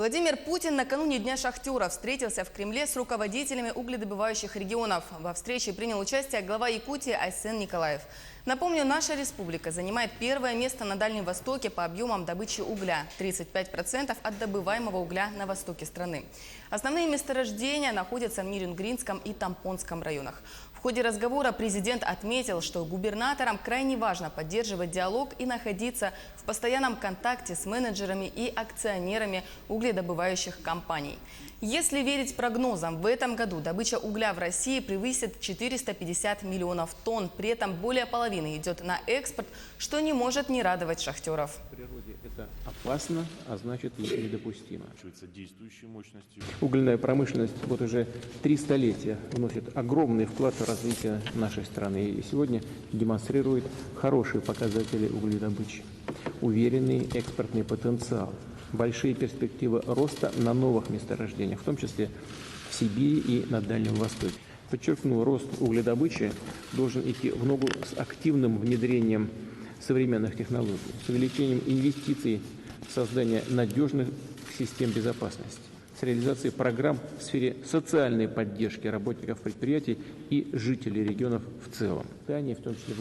Владимир Путин накануне Дня шахтера встретился в Кремле с руководителями угледобывающих регионов. Во встрече принял участие глава Якутии Айсен Николаев. Напомню, наша республика занимает первое место на Дальнем Востоке по объемам добычи угля – 35% от добываемого угля на востоке страны. Основные месторождения находятся в Нерюнгринском и Тампонском районах. В ходе разговора президент отметил, что губернаторам крайне важно поддерживать диалог и находиться в постоянном контакте с менеджерами и акционерами угледобывающих компаний. Если верить прогнозам, в этом году добыча угля в России превысит 450 миллионов тонн. При этом более половины идет на экспорт, что не может не радовать шахтеров. В природе это опасно, а значит и недопустимо. Угольная промышленность вот уже 3 столетия вносит огромный вклад в развитие нашей страны и сегодня демонстрирует хорошие показатели угледобычи, уверенный экспортный потенциал, большие перспективы роста на новых месторождениях, в том числе в Сибири и на Дальнем Востоке. Подчеркну, рост угледобычи должен идти в ногу с активным внедрением современных технологий, с увеличением инвестиций в создание надежных систем безопасности, с реализацией программ в сфере социальной поддержки работников предприятий и жителей регионов в целом. В том числе